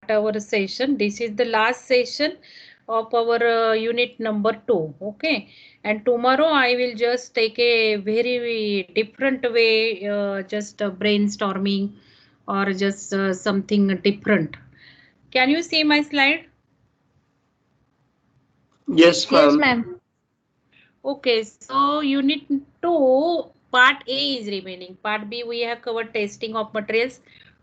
our session. This is the last session of our unit number 2. Okay, and tomorrow I will just take a very different way, just brainstorming or just something different. Can you see my slide? Yes, Yes, ma'am. ma'am. Okay, so unit 2, part A is remaining. Part B we have covered testing of materials.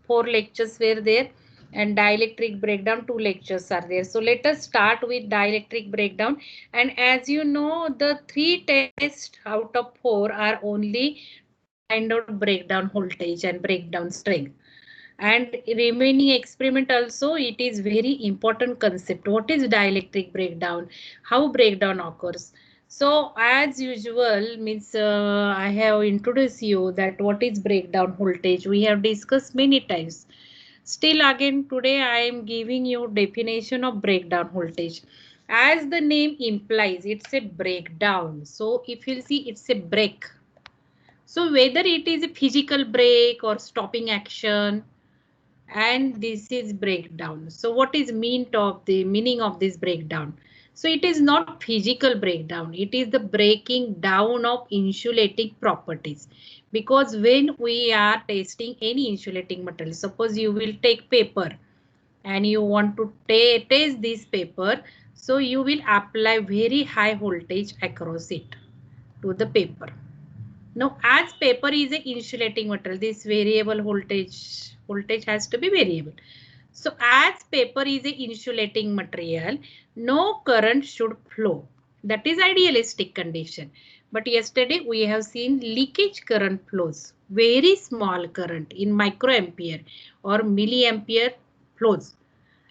4 lectures were there and dielectric breakdown 2 lectures are there. So let us start with dielectric breakdown. And as you know, the 3 tests out of 4 are only to find out breakdown voltage and breakdown strength. And remaining experiment also, it is very important concept. What is dielectric breakdown? How breakdown occurs? So as usual, means I have introduced you that what is breakdown voltage. We have discussed many times. Still again today I am giving you definition of breakdown voltage. As the name implies, it's a breakdown. So if you see, it's a break. So whether it is a physical break or stopping action, and this is breakdown. So what is meaning of this breakdown? So it is not physical breakdown, it is the breaking down of insulating properties. Because when we are testing any insulating material, suppose you will take paper and you want to test this paper, so you will apply very high voltage across it to the paper. Now, as paper is an insulating material, this variable voltage has to be variable. So, as paper is an insulating material, no current should flow. That is idealistic condition. But yesterday we have seen leakage current flows, very small current in microampere or milliampere flows.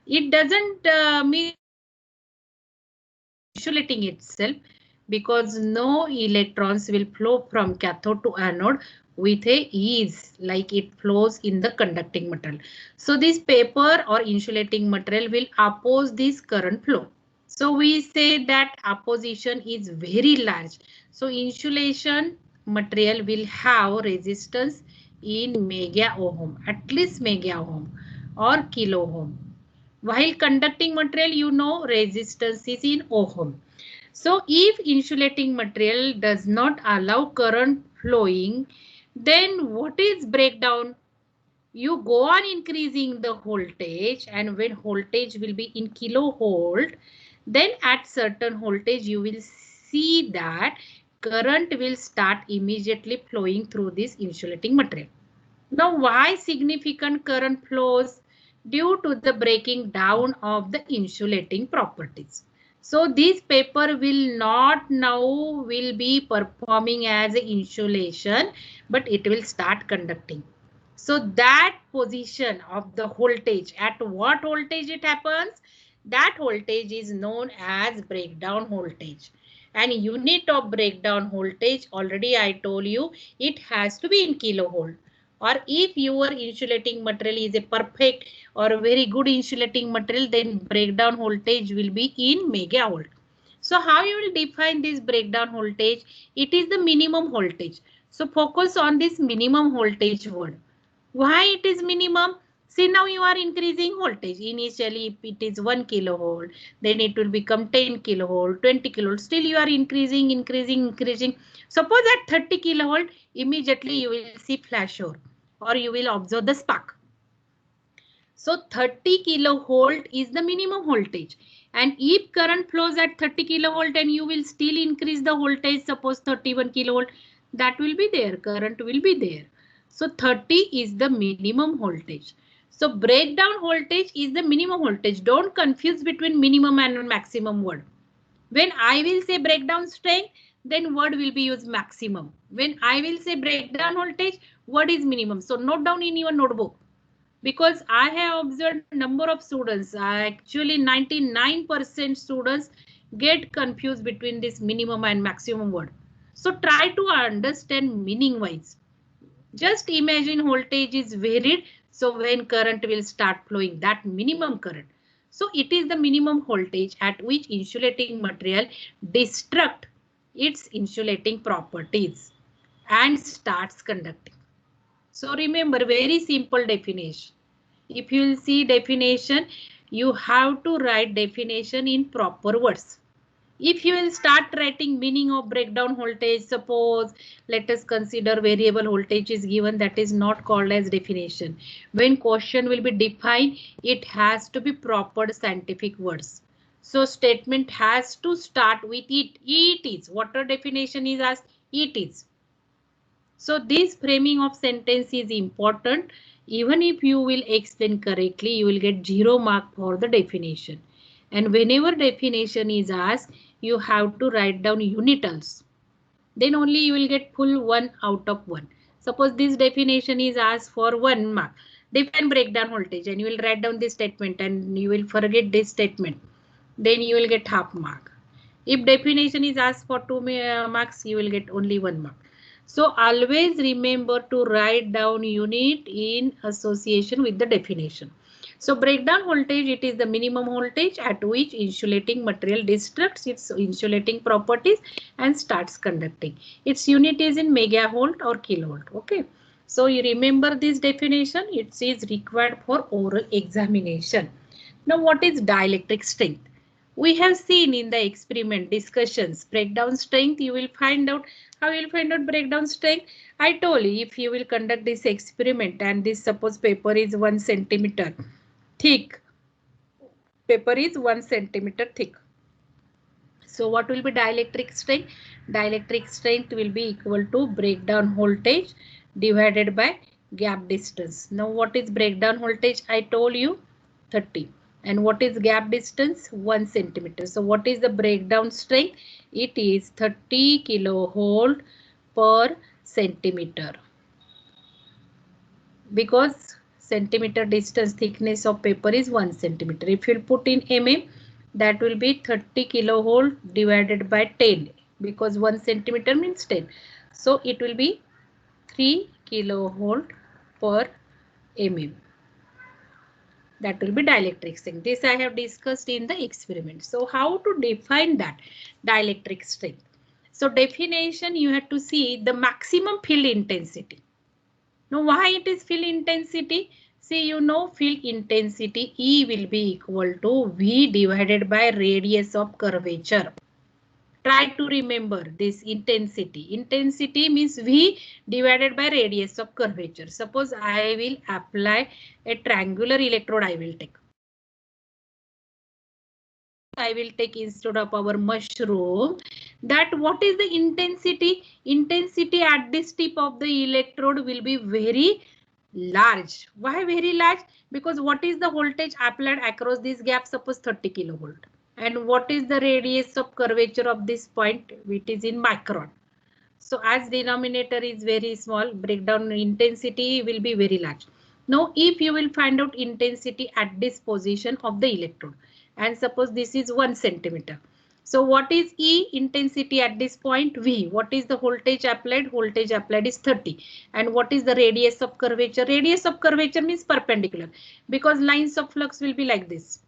It doesn't mean insulating itself, because no electrons will flow from cathode to anode with a ease like it flows in the conducting material. So this paper or insulating material will oppose this current flow. So we say that opposition is very large. So insulation material will have resistance in mega ohm, at least mega ohm or kilo ohm. While conducting material, you know, resistance is in ohm. So if insulating material does not allow current flowing, then what is breakdown? You go on increasing the voltage, and when voltage will be in kilovolt, then at certain voltage you will see that current will start immediately flowing through this insulating material. Now, why significant current flows? Due to the breaking down of the insulating properties. So this paper will not now will be performing as insulation, but it will start conducting. So that position of the voltage, at what voltage it happens, that voltage is known as breakdown voltage. And unit of breakdown voltage, already I told you, it has to be in kilovolt. Or if your insulating material is a perfect or a very good insulating material, then breakdown voltage will be in megavolt. So how you will define this breakdown voltage? It is the minimum voltage. So focus on this minimum voltage word. Why it is minimum? See, now you are increasing voltage. Initially it is 1 kilovolt, then it will become 10 kilovolt, 20 kilovolt. Still you are increasing. Suppose at 30 kilovolt, immediately you will see flash or you will observe the spark. So 30 kilovolt is the minimum voltage. And if current flows at 30 kilovolt and you will still increase the voltage, suppose 31 kilovolt, that will be there, current will be there. So 30 is the minimum voltage. So breakdown voltage is the minimum voltage. Don't confuse between minimum and maximum word. When I will say breakdown strength, then word will be used maximum. When I will say breakdown voltage, word is minimum. So note down in your notebook. Because I have observed number of students, actually 99% students get confused between this minimum and maximum word. So try to understand meaning wise. Just imagine voltage is varied. So when current will start flowing, that minimum current. So it is the minimum voltage at which insulating material destruct its insulating properties and starts conducting. So remember, very simple definition. If you will see definition, you have to write definition in proper words. If you will start writing meaning of breakdown voltage, suppose let us consider variable voltage is given, that is not called as definition. When question will be defined, it has to be proper scientific words. So statement has to start with it. It is. Whatever definition is asked, it is. So this framing of sentence is important. Even if you will explain correctly, you will get 0 mark for the definition. And whenever definition is asked, you have to write down unitals. Then only you will get full 1 out of 1. Suppose this definition is asked for 1 mark. Define breakdown voltage, and you will write down this statement and you will forget this statement. Then you will get half mark. If definition is asked for 2 marks, you will get only 1 mark. So always remember to write down unit in association with the definition. So breakdown voltage, it is the minimum voltage at which insulating material destructs its insulating properties and starts conducting. Its unit is in megavolt or kilovolt. Okay. So you remember this definition. It is required for oral examination. Now what is dielectric strength? We have seen in the experiment discussions breakdown strength. You will find out how you will find out breakdown strength. I told you, if you will conduct this experiment and this suppose paper is 1 centimeter thick. Paper is 1 centimeter thick. So what will be dielectric strength? Dielectric strength will be equal to breakdown voltage divided by gap distance. Now what is breakdown voltage? I told you 30. And what is gap distance? 1 centimeter. So what is the breakdown strength? It is 30 kilovolt per centimeter. Because centimeter distance thickness of paper is 1 centimeter. If you put in mm, that will be 30 kilovolt divided by 10, because 1 centimeter means 10. So it will be 3 kilovolt per mm. That will be dielectric strength. This I have discussed in the experiment. So how to define that dielectric strength? So definition, you have to see the maximum field intensity. Now why it is field intensity? See, you know field intensity E will be equal to V divided by radius of curvature. Try to remember this intensity. Intensity means V divided by radius of curvature. Suppose I will apply a triangular electrode, I will take. Instead of our mushroom. That what is the intensity? Intensity at this tip of the electrode will be very large. Why very large? Because what is the voltage applied across this gap? Suppose 30 kilovolt. And what is the radius of curvature of this point? It is in micron. So as denominator is very small, breakdown intensity will be very large. Now if you will find out intensity at this position of the electrode, and suppose this is 1 centimeter. So what is E? Intensity at this point, V. What is the voltage applied? Voltage applied is 30. And what is the radius of curvature? Radius of curvature means perpendicular, because lines of flux will be like this.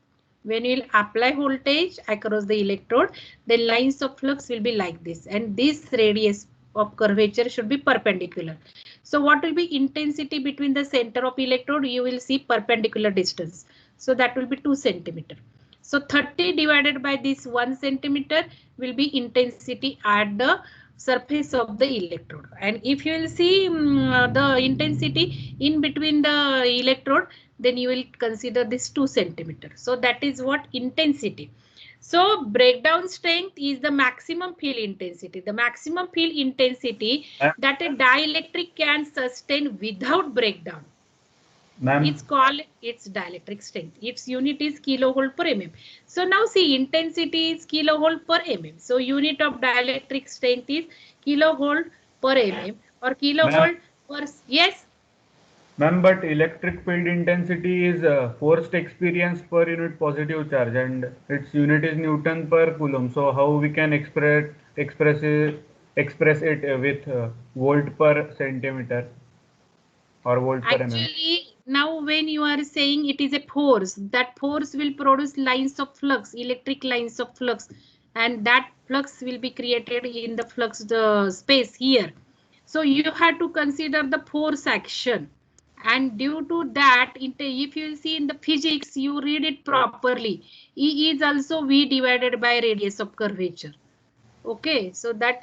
When you will apply voltage across the electrode, the lines of flux will be like this, and this radius of curvature should be perpendicular. So what will be intensity between the center of electrode? You will see perpendicular distance. So that will be 2 centimeter. So 30 divided by this 1 centimeter will be intensity at the surface of the electrode. And if you will see the intensity in between the electrode, then you will consider this 2 centimeter. So that is what intensity. So breakdown strength is the maximum field intensity. The maximum field intensity that a dielectric can sustain without breakdown. It's called its dielectric strength. Its unit is kilovolt per mm. So now see, intensity is kilovolt per mm. So unit of dielectric strength is kilovolt per mm or kilovolt per. Yes. Ma'am, but electric field intensity is forced experience per unit positive charge, and its unit is Newton per Coulomb. So how we can express it with volt per centimeter or volt per mm? Actually, now when you are saying it is a force, that force will produce lines of flux, electric lines of flux, and that flux will be created in the flux space here. So you have to consider the force action. And due to that, if you see in the physics, you read it properly. E is also V divided by radius of curvature. Okay, so that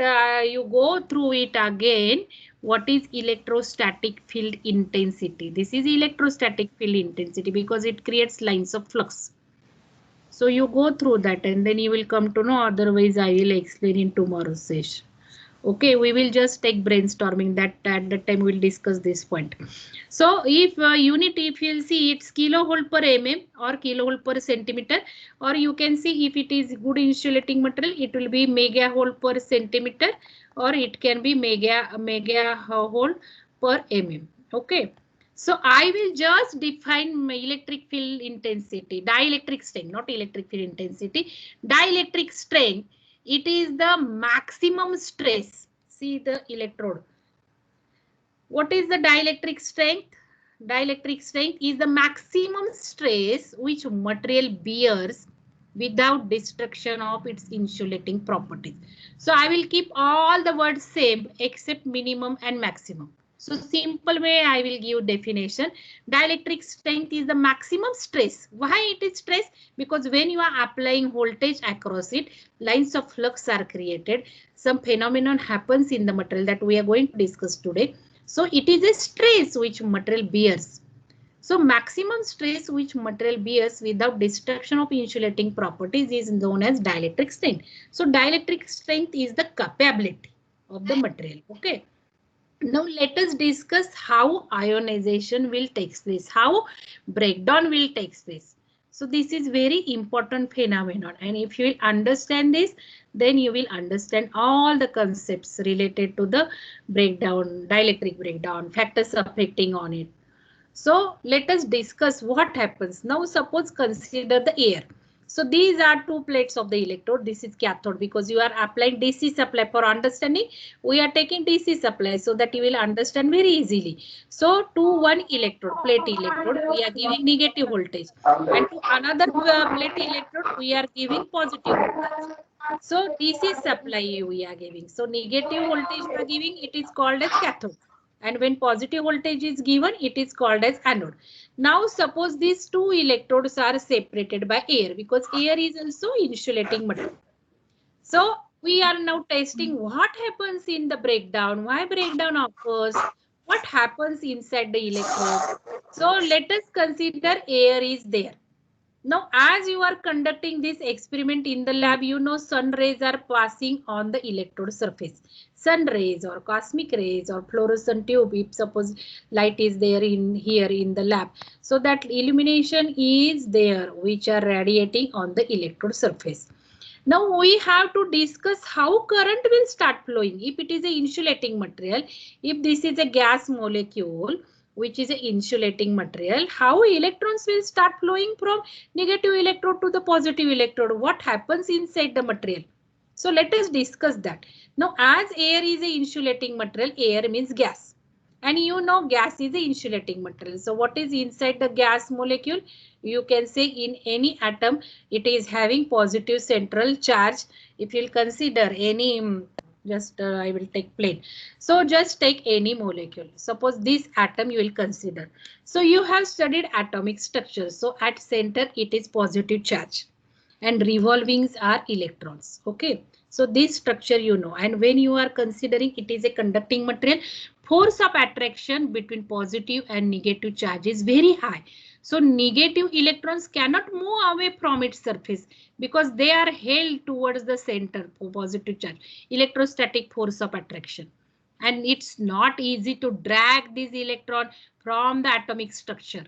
you go through it again. What is electrostatic field intensity? This is electrostatic field intensity because it creates lines of flux. So you go through that and then you will come to know. Otherwise, I will explain in tomorrow's session. Okay, we will just take brainstorming that at that time we'll discuss this point. So if unit, if you'll see it's kilovolt per mm or kilovolt per centimeter, or you can see if it is good insulating material, it will be megajoule per centimeter, or it can be megajoule per mm. Okay. So I will just define my electric field intensity, dielectric strength, not electric field intensity, dielectric strength. It is the maximum stress. See the electrode. What is the dielectric strength? Dielectric strength is the maximum stress which material bears without destruction of its insulating properties. So I will keep all the words same except minimum and maximum. So simple way I will give definition. Dielectric strength is the maximum stress. Why it is stress? Because when you are applying voltage across it, lines of flux are created. Some phenomenon happens in the material that we are going to discuss today. So it is a stress which material bears. So maximum stress which material bears without destruction of insulating properties is known as dielectric strength. So dielectric strength is the capability of the material. Okay. Now let us discuss how ionization will take place, how breakdown will take place. So this is very important phenomenon, and if you will understand this, then you will understand all the concepts related to the breakdown, dielectric breakdown, factors affecting on it. So let us discuss what happens. Now suppose consider the air. So these are two plates of the electrode. This is cathode because you are applying DC supply for understanding. We are taking DC supply so that you will understand very easily. So to one electrode, plate electrode, we are giving negative voltage. And to another plate electrode, we are giving positive voltage. So DC supply we are giving. So negative voltage we are giving, it is called as cathode. And when positive voltage is given, it is called as anode. Now suppose these two electrodes are separated by air because air is also insulating material. So we are now testing what happens in the breakdown, why breakdown occurs, what happens inside the electrode. So let us consider air is there. Now, as you are conducting this experiment in the lab, you know sun rays are passing on the electrode surface. Sun rays or cosmic rays or fluorescent tube, if suppose light is there in here in the lab. So that illumination is there which are radiating on the electrode surface. Now we have to discuss how current will start flowing. If it is an insulating material, if this is a gas molecule, which is an insulating material, how electrons will start flowing from negative electrode to the positive electrode? What happens inside the material? So let us discuss that. Now as air is an insulating material, air means gas. And you know gas is an insulating material. So what is inside the gas molecule? You can say in any atom, it is having positive central charge. If you'll consider any, I will take plane. So just take any molecule. Suppose this atom you will consider. So you have studied atomic structure. So at center it is positive charge and revolvings are electrons. Okay. So this structure you know, and when you are considering it is a conducting material, force of attraction between positive and negative charge is very high. So negative electrons cannot move away from its surface because they are held towards the center for positive charge, electrostatic force of attraction. And it's not easy to drag this electron from the atomic structure.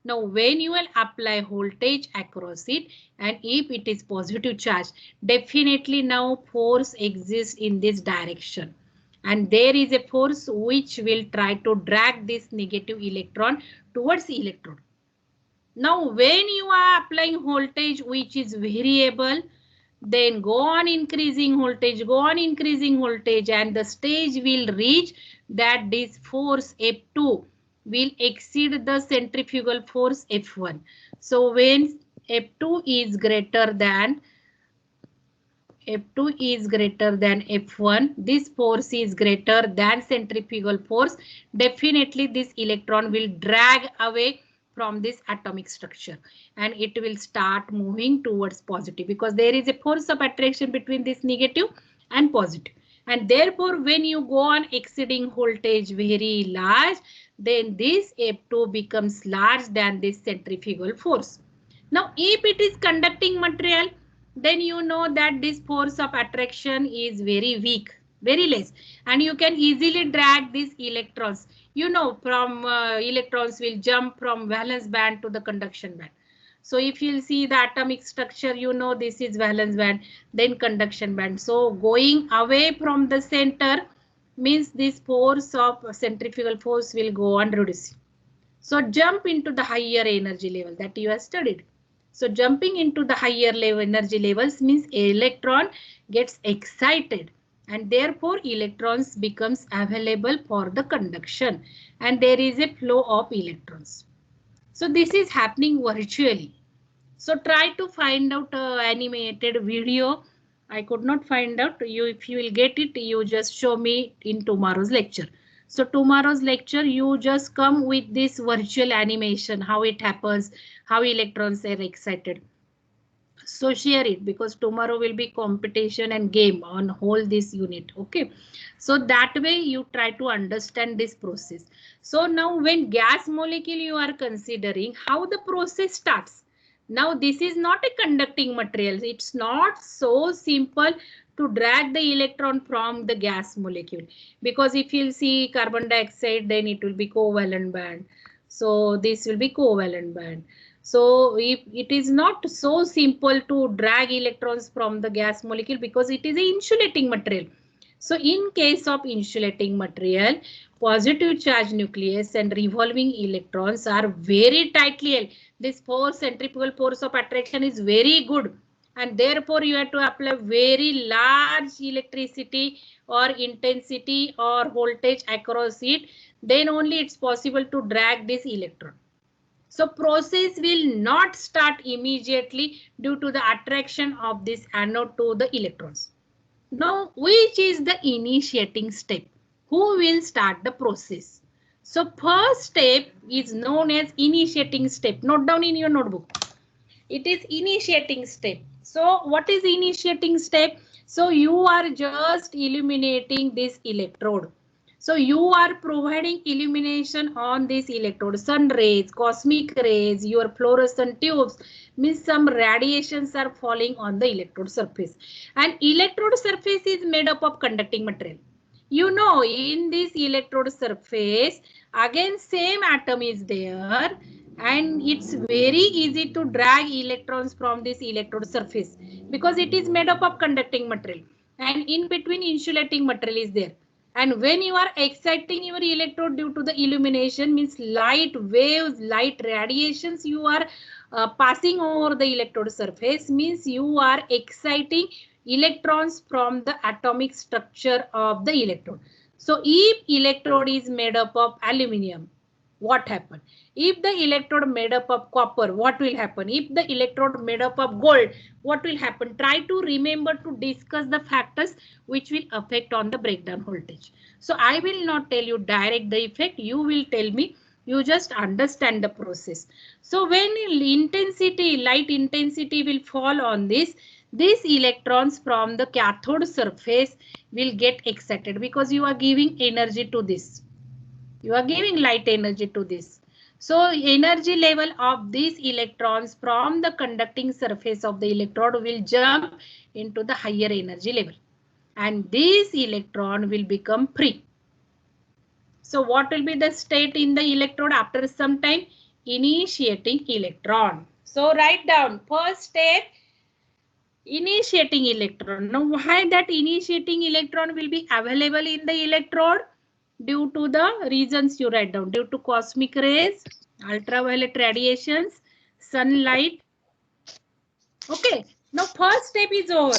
Now, when you will apply voltage across it, and if it is positive charge, definitely now force exists in this direction. And there is a force which will try to drag this negative electron towards the electrode. Now, when you are applying voltage which is variable, then go on increasing voltage, and the stage will reach that this force F2 will exceed the centrifugal force F1. So when F2 is greater than F2 is greater than F1. This force is greater than centrifugal force. Definitely this electron will drag away from this atomic structure and it will start moving towards positive because there is a force of attraction between this negative and positive. And therefore, when you go on exceeding voltage very large, then this F2 becomes large than this centrifugal force. Now, if it is conducting material, then you know that this force of attraction is very weak, very less, and you can easily drag these electrons. You know, from electrons will jump from valence band to the conduction band. So if you'll see the atomic structure, you know this is valence band, then conduction band. So going away from the center means this force of centrifugal force will go on reducing. So jump into the higher energy level that you have studied. So jumping into the higher level energy levels means electron gets excited and therefore electrons becomes available for the conduction and there is a flow of electrons. So this is happening virtually. So try to find out animated video. I could not find out. You, if you will get it, you just show me in tomorrow's lecture. So tomorrow's lecture, you just come with this virtual animation, how it happens, how electrons are excited. So share it because tomorrow will be competition and game on whole this unit. Okay. So that way you try to understand this process. So now when gas molecule you are considering how the process starts. Now this is not a conducting material. It's not so simple to drag the electron from the gas molecule because if you'll see carbon dioxide then it will be covalent band. So this will be covalent band. So if it is not so simple to drag electrons from the gas molecule because it is an insulating material. So in case of insulating material, positive charge nucleus and revolving electrons are very tightly held. This force, centrifugal force of attraction is very good. And therefore you have to apply very large electricity or intensity or voltage across it. Then only it's possible to drag this electron. So process will not start immediately due to the attraction of this anode to the electrons. Now, which is the initiating step? Who will start the process? So first step is known as initiating step. Note down in your notebook. It is initiating step. So what is initiating step? So you are just illuminating this electrode. So you are providing illumination on this electrode, sun rays, cosmic rays, your fluorescent tubes, means some radiations are falling on the electrode surface. And electrode surface is made up of conducting material. You know, in this electrode surface, again same atom is there and it's very easy to drag electrons from this electrode surface because it is made up of conducting material and in between insulating material is there. And when you are exciting your electrode due to the illumination means light waves, light radiations you are passing over the electrode surface means you are exciting electrons from the atomic structure of the electrode. So if electrode is made up of aluminium, what happen? If the electrode made up of copper, what will happen? If the electrode made up of gold, what will happen? Try to remember to discuss the factors which will affect on the breakdown voltage. So I will not tell you direct the effect. You will tell me. You just understand the process. So when intensity, light intensity will fall on this, these electrons from the cathode surface will get excited because you are giving energy to this. You are giving light energy to this. So energy level of these electrons from the conducting surface of the electrode will jump into the higher energy level. And this electron will become free. So what will be the state in the electrode after some time? Initiating electron. So write down first step, initiating electron. Now why that initiating electron will be available in the electrode? Due to the reasons you write down, due to cosmic rays, ultraviolet radiations, sunlight. Okay, now first step is over.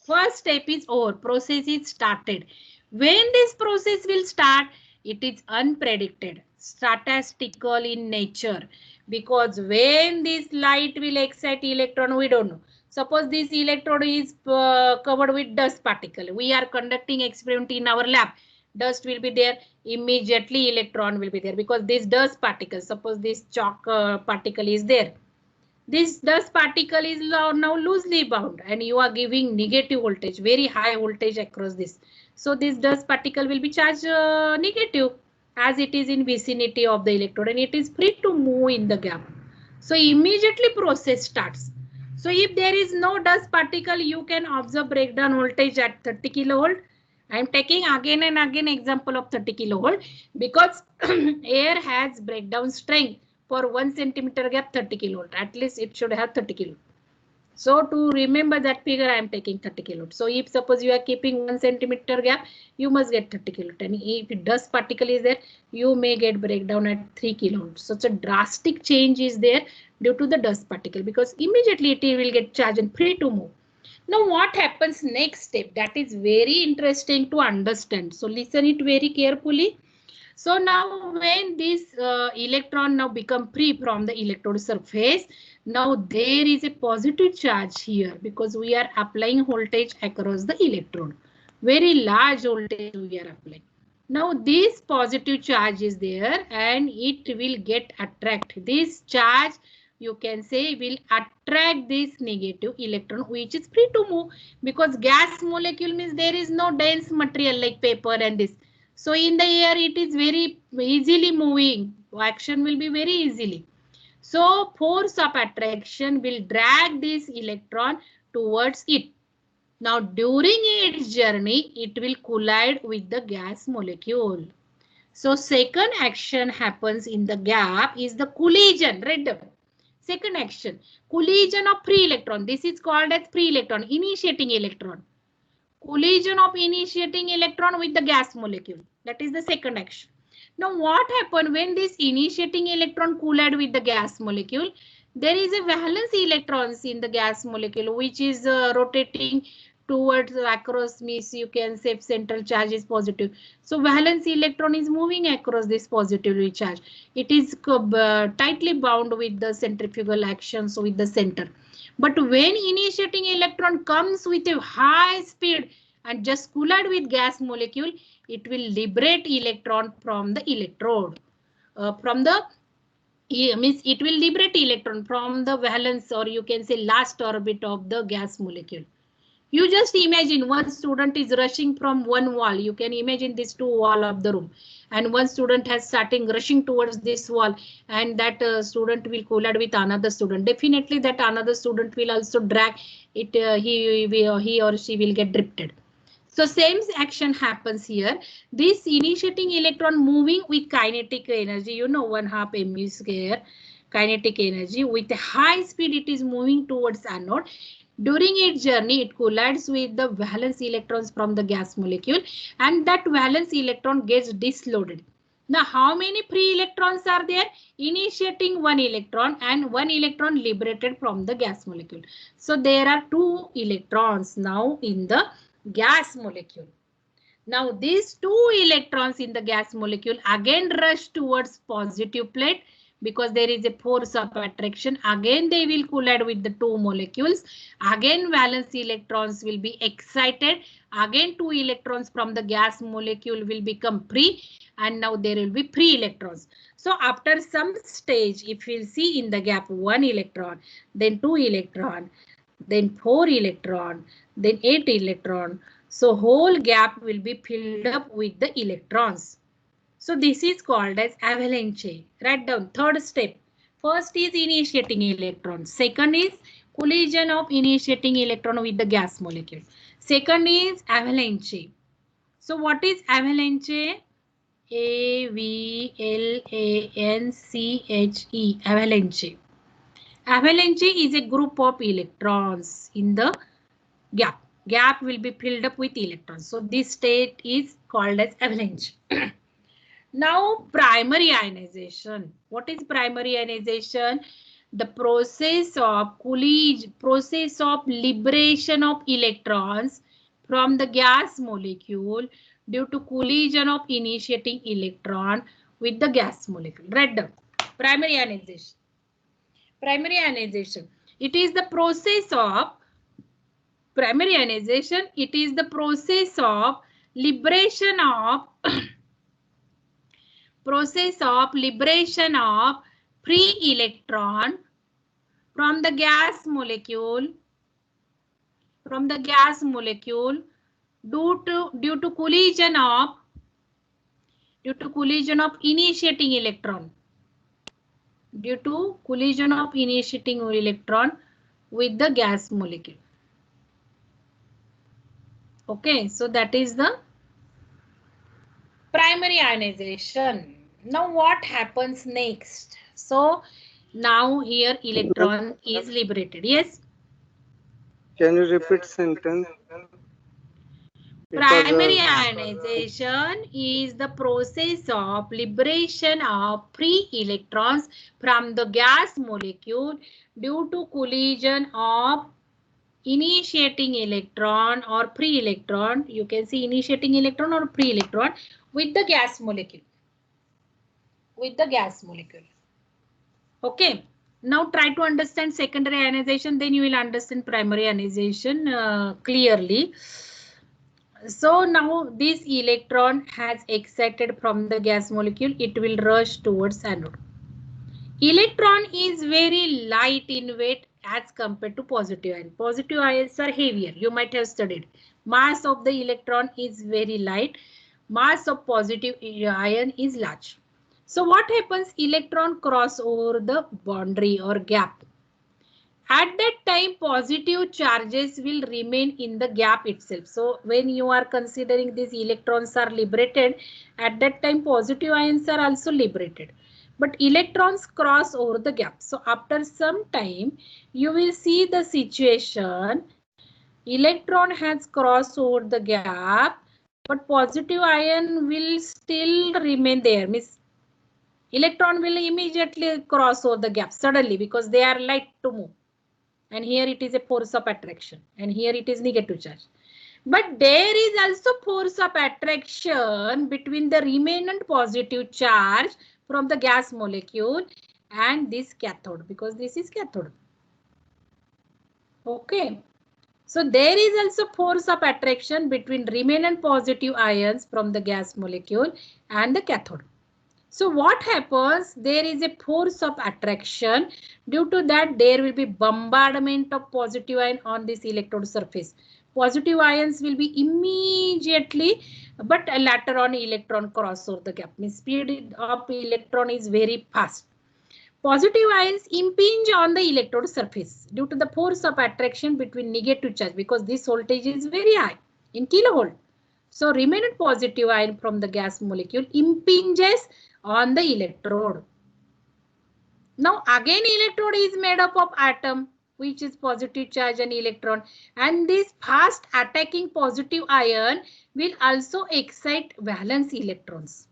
First step is over. Process is started. When this process will start, it is unpredicted, statistical in nature. Because when this light will excite electron, we don't know. Suppose this electrode is covered with dust particle. We are conducting experiment in our lab. Dust will be there. Immediately electron will be there because this dust particle, suppose this chalk particle is there. This dust particle is now loosely bound and you are giving negative voltage, very high voltage across this. So this dust particle will be charged negative as it is in vicinity of the electrode and it is free to move in the gap. So immediately process starts. So if there is no dust particle, you can observe breakdown voltage at 30 kilovolt. I am taking again and again example of 30 kilovolt because air has breakdown strength for 1 centimeter gap 30 kilovolt. At least it should have 30 kilovolt. So to remember that figure, I am taking 30 kilovolt. So if suppose you are keeping 1 centimeter gap, you must get 30 kilovolt. And if dust particle is there, you may get breakdown at 3 kilovolt. Such a drastic change is there due to the dust particle because immediately it will get charged and free to move. Now what happens next step? That is very interesting to understand. So listen it very carefully. So now when this electron now become free from the electrode surface, now there is a positive charge here because we are applying voltage across the electrode. Very large voltage we are applying. Now this positive charge is there and it will get attract. This charge you can say will attract this negative electron which is free to move because gas molecule means there is no dense material like paper and this. So in the air it is very easily moving. Action will be very easily. So force of attraction will drag this electron towards it. Now during its journey, it will collide with the gas molecule. So second action happens in the gap is the collision. Read down. Second action, collision of free electron. This is called as free electron, initiating electron. Collision of initiating electron with the gas molecule. That is the second action. Now what happens when this initiating electron collide with the gas molecule? There is a valence electrons in the gas molecule which is rotating towards across, means you can say central charge is positive. So valence electron is moving across this positively charge. It is tightly bound with the centrifugal action, so with the center. But when initiating electron comes with a high speed and just collide with gas molecule, it will liberate electron from the electrode. Means it will liberate electron from the valence or you can say last orbit of the gas molecule. You just imagine one student is rushing from one wall. You can imagine these two walls of the room. And one student has starting rushing towards this wall and that student will collide with another student. Definitely that another student will also drag it. He or she will get drifted. So same action happens here. This initiating electron moving with kinetic energy, you know, 1/2 mu square kinetic energy. With a high speed it is moving towards anode. During its journey, it collides with the valence electrons from the gas molecule and that valence electron gets disloaded. Now, how many free electrons are there? Initiating one electron and one electron liberated from the gas molecule. So, there are 2 electrons now in the gas molecule. Now, these 2 electrons in the gas molecule again rush towards positive plate. Because there is a force of attraction, again they will collide with the 2 molecules. Again valence electrons will be excited. Again 2 electrons from the gas molecule will become free and now there will be free electrons. So after some stage, if we'll see in the gap 1 electron, then 2 electron, then 4 electron, then 8 electron. So whole gap will be filled up with the electrons. So this is called as avalanche. Write down third step. First is initiating electron. Second is collision of initiating electron with the gas molecule. Second is avalanche. So what is avalanche? A-V-L-A-N-C-H-E. Avalanche. Avalanche is a group of electrons in the gap. Gap will be filled up with electrons. So this state is called as avalanche. Now primary ionization. What is primary ionization? The process of liberation of electrons from the gas molecule due to collision of initiating electron with the gas molecule. Write down. Primary ionization. Primary ionization. It is the process of Primary ionization, it is the process of liberation of free electron from the gas molecule due to collision of initiating electron with the gas molecule. Okay, so that is the primary ionization. Now what happens next? So now here electron is liberated. Yes. Can you repeat sentence? Primary ionization is the process of liberation of free electrons from the gas molecule due to collision of initiating electron or free electron. You can see initiating electron or free electron with the gas molecule. Okay. Now try to understand secondary ionization, then you will understand primary ionization clearly. So now this electron has excited from the gas molecule, it will rush towards anode. Electron is very light in weight as compared to positive ion. Positive ions are heavier. You might have studied. Mass of the electron is very light. Mass of positive ion is large. So what happens? Electron cross over the boundary or gap. At that time, positive charges will remain in the gap itself. So when you are considering these electrons are liberated, at that time positive ions are also liberated. But electrons cross over the gap. So after some time, you will see the situation. Electron has crossed over the gap, but positive ion will still remain there. Means electron will immediately cross over the gap suddenly because they are light to move. And here it is a force of attraction, and here it is negative charge. But there is also force of attraction between the remnant positive charge from the gas molecule and this cathode, because this is cathode. Okay. So there is also force of attraction between remnant positive ions from the gas molecule and the cathode. So what happens? There is a force of attraction. Due to that, there will be bombardment of positive ion on this electrode surface. Positive ions will be immediately, but later on electron cross over the gap. Means speed of electron is very fast. Positive ions impinge on the electrode surface due to the force of attraction between negative charge, because this voltage is very high in kilovolt. So remnant positive ion from the gas molecule impinges on the electrode. Now again electrode is made up of atom, which is positive charge and electron, and this fast attacking positive ion will also excite valence electrons.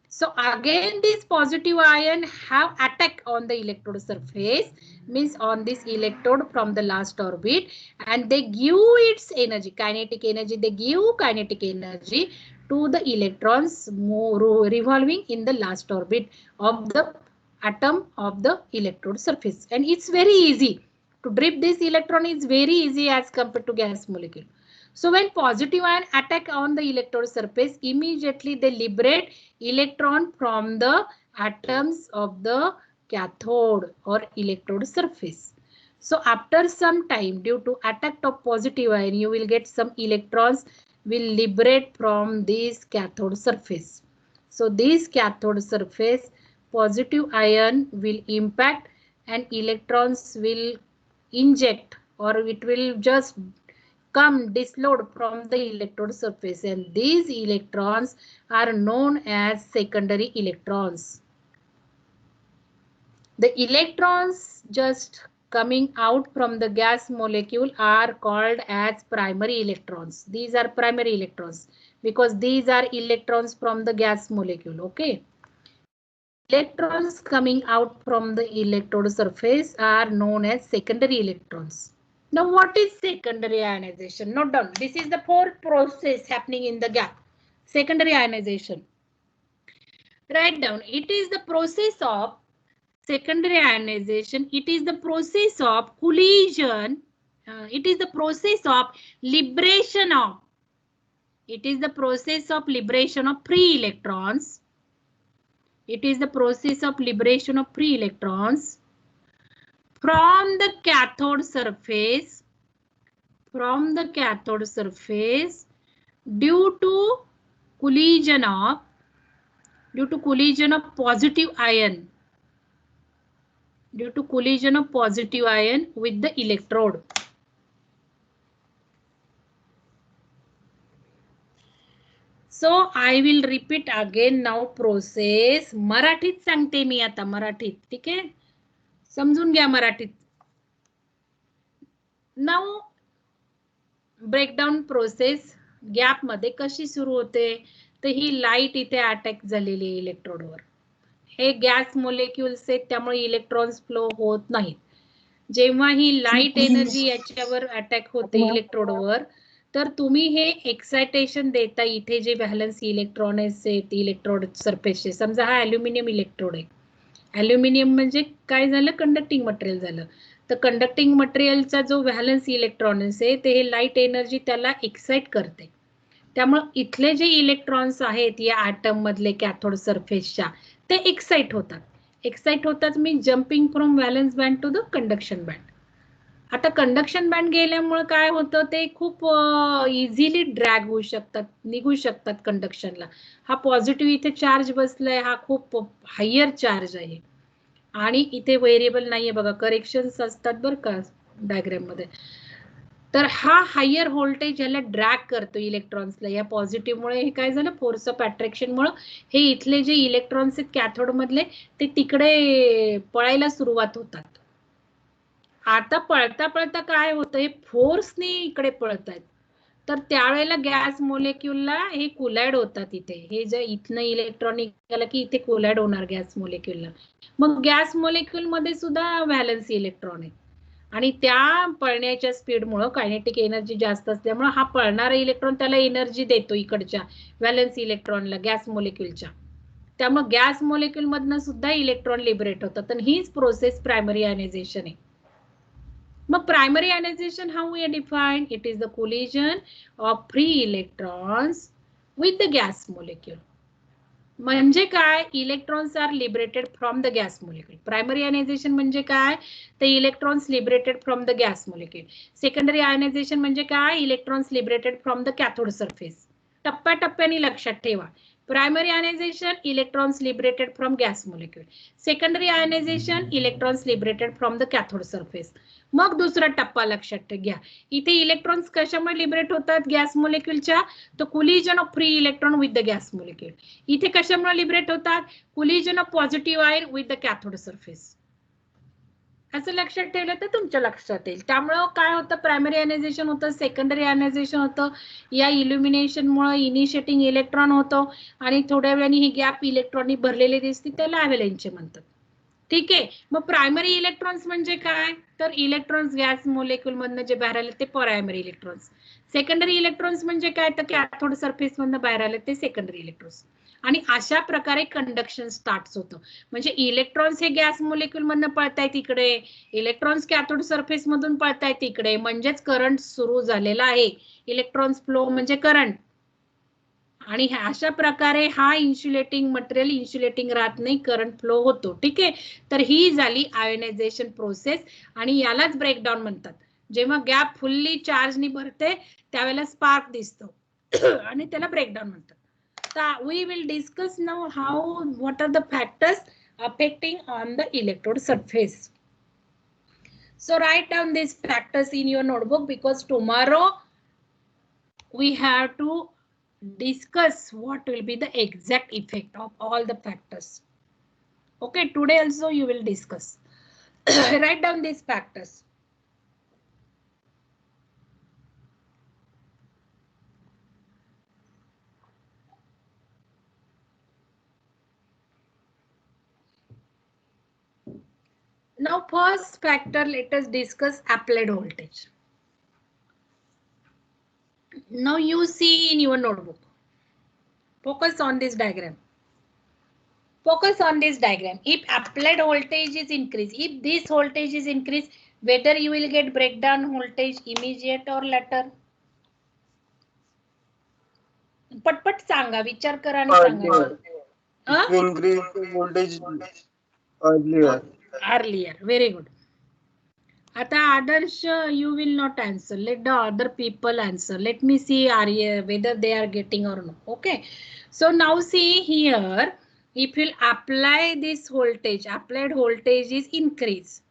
So again this positive ion have attack on the electrode surface, means on this electrode from the last orbit, and they give its energy, kinetic energy, they give kinetic energy to the electrons revolving in the last orbit of the atom of the electrode surface. And it's very easy to drift this electron, is very easy as compared to gas molecule. So when positive ion attack on the electrode surface, immediately they liberate electron from the atoms of the cathode or electrode surface. So after some time, due to attack of positive ion, you will get some electrons will liberate from this cathode surface. So this cathode surface, positive ion will impact and electrons will inject, or it will just come dislodge from the electrode surface, and these electrons are known as secondary electrons. The electrons just coming out from the gas molecule are called as primary electrons. These are primary electrons because these are electrons from the gas molecule. Okay. Electrons coming out from the electrode surface are known as secondary electrons. Now what is secondary ionization? Note down. This is the fourth process happening in the gap. Secondary ionization. Write down. It is the process of secondary ionization. It is the process of collision it is the process of liberation of. It is the process of liberation of free electrons. It is the process of liberation of free electrons from the cathode surface. From the cathode surface due to collision of positive ion. Due to collision of positive ion with the electrode. So I will repeat again now process. मराठीत सांगते मी आता मराठीत, ठीक आहे? समजून घ्या मराठीत. Now breakdown process gap मध्ये कशी सुरू होते? तर ही लाईट इथे अटॅक झालेली आहे इलेक्ट्रोडवर. हे गॅस मोलेक्युल्स आहेत त्यामुळे इलेक्ट्रॉन्स फ्लो होत नाहीत. जेव्हा ही लाईट एनर्जी याच्यावर अटॅक होते इलेक्ट्रोडवर, तर तुम्ही हे एक्सायटेशन देता. इथे जे व्हॅलन्स इलेक्ट्रॉन आहेत इलेक्ट्रोड सरफेसचे, समजा हा अल्युमिनियम इलेक्ट्रोड आहे. अल्युमिनियम म्हणजे काय झालं? कंडक्टिंग मटेरियल झालं. तर कंडक्टिंग मटेरियलचा जो व्हॅलन्स इलेक्ट्रॉन आहे ते हे लाईट एनर्जी त्याला एक्साइट करते. त्यामुळे इथले जे इलेक्ट्रॉन्स आहेत या ॲटम मधले कॅथोड सरफेसच्या, ते एक्साइट होतात. एक्साइट होतात मी jumping from valence band to the conduction band. आता कंडक्शन बँड गेल्यामुळे काय होतं? ते खूप इझिली ड्रॅग होऊ शकतात, निघू शकतात कंडक्शनला. हा पॉझिटिव्ह इथे चार्ज बसलाय, हा खूप हायर चार्ज आहे आणि इथे व्हेरिएबल नाहीये बघा, करेक्शन्स असतात बरं का डायग्राम मध्ये. तर हा हायर व्होल्टेज याला ड्रॅग करतो इलेक्ट्रॉन्सला. या पॉझिटिव्हमुळे हे काय झालं? फोर्स ऑफ अट्रॅक्शनमुळे हे इथले जे इलेक्ट्रॉन्स आहेत कॅथोड मधले ते तिकडे पळायला सुरुवात होतात. आता पळता पळता काय होतं? हे फोर्सने इकडे पळत आहेत. तर त्यावेळेला गॅस मोलेक्युलला हे कोलाइड होतात इथे. हे जे इथनं इलेक्ट्रॉन निघालं की इथे कोलाइड होणार गॅस मोलेक्युलला. मग गॅस मोलेक्युल मध्ये सुद्धा व्हॅलन्स इलेक्ट्रॉन आहे आणि त्या पळण्याच्या स्पीडमुळे कायनेटिक एनर्जी जास्त असल्यामुळे हा पळणारा इलेक्ट्रॉन त्याला एनर्जी देतो इकडच्या व्हॅलन्स इलेक्ट्रॉनला, गॅस मोलेक्युलच्या. त्यामुळे गॅस मोलेक्युल मधनं सुद्धा इलेक्ट्रॉन लिबरेट होतात आणि हीच प्रोसेस प्रायमरी आयनायझेशन आहे. मग primary ionization how we define? It is the collision of free electrons with the gas molecule. म्हणजे काय? Electrons are liberated from the gas molecule. Primary ionization म्हणजे काय? तर electrons liberated from the gas molecule. Secondary ionization म्हणजे काय? Electrons liberated from the cathode surface. टप्प्याटप्प्याने लक्षात ठेवा. Primary ionization electrons liberated from gas molecule. Secondary ionization electrons liberated from the cathode surface. मग दुसरा टप्पा लक्षात घ्या. इथे इलेक्ट्रॉन्स कशामुळे लिबरेट होतात गॅस मोलेक्युलच्या? तर collision of free electron with the gas molecule. इथे कशामुळे लिबरेट होतात? Collision of positive ion with the cathode surface. असं लक्षात ठेवलं तर तुमच्या लक्षात येईल. त्यामुळे काय होतं? प्रायमरी आयनायझेशन होतं, सेकंडरी आयनायझेशन होतं. या इल्युमिनेशनमुळे इनिशिएटिंग इलेक्ट्रॉन होतो आणि थोड्या वेळाने ही गॅप इलेक्ट्रॉननी भरलेले दिसते, त्याला अव्हलॅन्च म्हणतात. ठीक आहे. मग प्रायमरी इलेक्ट्रॉन्स म्हणजे काय? तर इलेक्ट्रॉन्स गॅस मोलेक्युल मधनं जे बाहेर आले ते प्रायमरी इलेक्ट्रॉन्स. सेकंडरी इलेक्ट्रॉन्स म्हणजे काय? तर कॅथोड सरफेस मधनं बाहेर आले ते सेकंडरी इलेक्ट्रॉन्स. आणि अशा प्रकारे कंडक्शन स्टार्ट होतं. म्हणजे इलेक्ट्रॉन्स हे गॅस मोलेक्युल मधनं पळतायत इकडे, इलेक्ट्रॉन्स कॅथोड सरफेस मधून पळतायत इकडे, म्हणजेच करंट सुरू झालेला आहे. इलेक्ट्रॉन्स फ्लो म्हणजे करंट. आणि अशा प्रकारे हा इन्सुलेटिंग मटेरियल इन्सुलेटिंग राहत नाही, करंट फ्लो होतो. ठीक आहे. तर ही झाली आयोनायझेशन प्रोसेस आणि यालाच ब्रेकडाऊन म्हणतात. जेव्हा गॅप फुल्ली चार्जनी भरते त्यावेळेला स्पार्क दिसतो आणि त्याला ब्रेकडाऊन म्हणतात. तर we will discuss now how what are the factors affecting on the electrode surface. So write down these factors in your notebook because tomorrow we have to discuss what will be the exact effect of all the factors. Okay, today also you will discuss. Write down these factors. Now first factor, let us discuss applied voltage. Now you see in your notebook. Focus on this diagram. Focus on this diagram. If applied voltage is increased, if this voltage is increased, Whether you will get breakdown voltage immediate or later. पटपट सांगा, विचार करा आणि सांगा. It will increase the voltage earlier. Earlier. Very good. Ata Adarsh, you will not answer. Let the other people answer. Let me see whether they are getting or no. Okay. So now see here, if you apply this voltage, applied voltage is increased.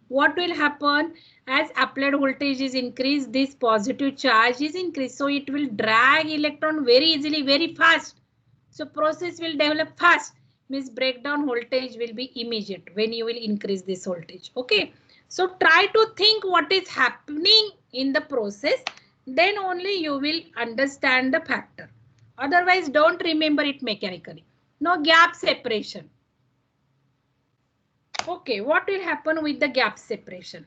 What will happen? As applied voltage is increased, this positive charge is increased. So it will drag electron very easily, very fast. So process will develop fast. Means breakdown voltage will be immediate when you will increase this voltage. Okay. So try to think what is happening in the process. Then only you will understand the factor. Otherwise, don't remember it mechanically. No gap separation. Okay, what will happen with the gap separation?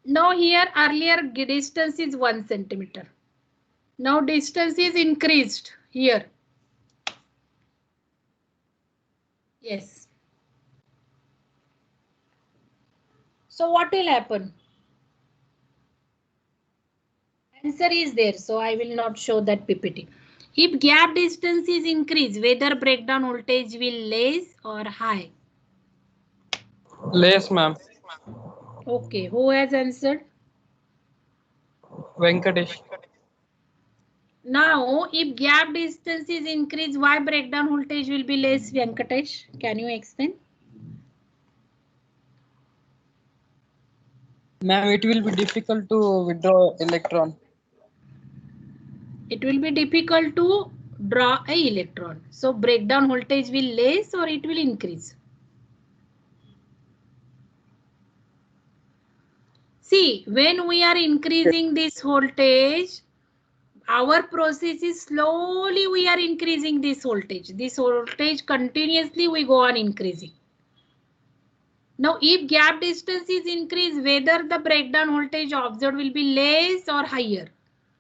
Now here earlier distance is 1 centimeter. Now distance is increased here. Yes. So what will happen? Answer is there, so I will not show that PPT. If gap distance is increased, whether breakdown voltage will less or high? Less, ma'am. Okay, who has answered? Venkatesh. Now, if gap distance is increased, why breakdown voltage will be less, Venkatesh? Can you explain? Ma'am, it will be difficult to withdraw electron. It will be difficult to draw a electron. So breakdown voltage will less or it will increase? See, when we are increasing this voltage, our process is slowly we are increasing this voltage. This voltage continuously we go on increasing. Now, if gap distance is increased, whether the breakdown voltage observed will be less or higher?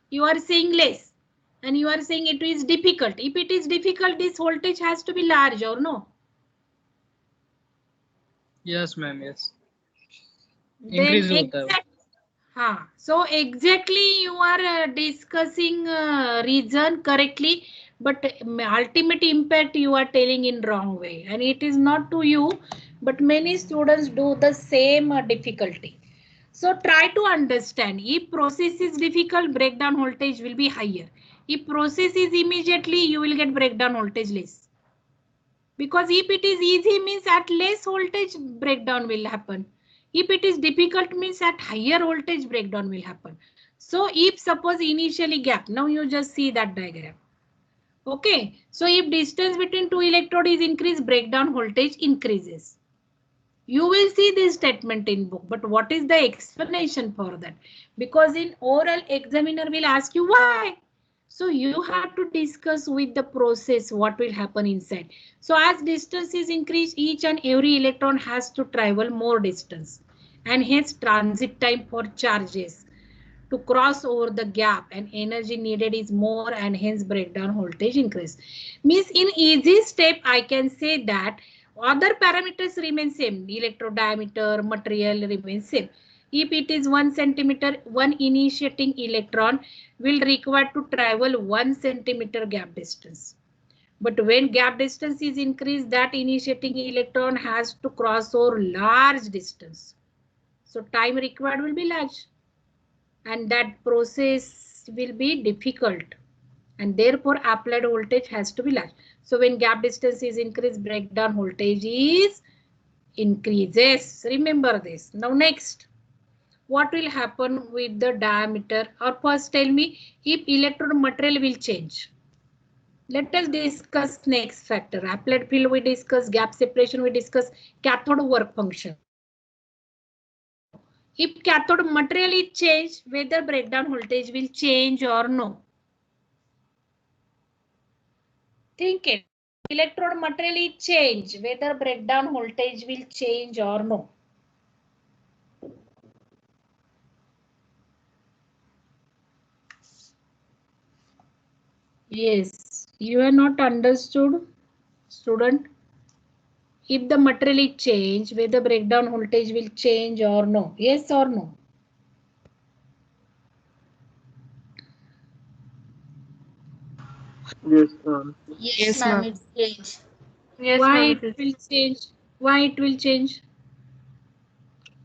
You are saying less. And you are saying it is difficult. If it is difficult, this voltage has to be large or no? Yes, ma'am. Yes. Then so exactly you are discussing reason correctly, but ultimate impact you are telling in wrong way, and it is not to you, but many students do the same difficulty. So try to understand, if process is difficult, breakdown voltage will be higher. If process is immediately, you will get breakdown voltage less. Because if it is easy means at less voltage breakdown will happen. If it is difficult means at higher voltage breakdown will happen. So if suppose initially gap, now you just see that diagram. Okay, so if distance between two electrode is increased, breakdown voltage increases. You will see this statement in book, but what is the explanation for that? Because in oral examiner will ask you why. So you have to discuss with the process what will happen inside. So as distance is increased, each and every electron has to travel more distance, and hence transit time for charges to cross over the gap and energy needed is more, and hence breakdown voltage increase. Means in easy step I can say that other parameters remain same, electrode diameter, material remains same. If it is 1 centimeter, one initiating electron will require to travel 1 centimeter gap distance. But when gap distance is increased, that initiating electron has to cross over large distance. So time required will be large, and that process will be difficult, and therefore applied voltage has to be large. So when gap distance is increased, breakdown voltage is increases. Remember this. Now next, what will happen with the diameter? Or first tell me, if electrode material will change. Let us discuss next factor. Applied field we discuss, gap separation we discuss, cathode work function. If cathode material is changed, whether breakdown voltage will change or no? Think it. Electrode material is changed, whether breakdown voltage will change or no? Yes, you are not understood, student. If the material is changed, whether breakdown voltage will change or no? Yes or no? Yes, ma'am. Yes, ma'am, it change. Yes, Why ma'am, it it will. will change? Why it will change?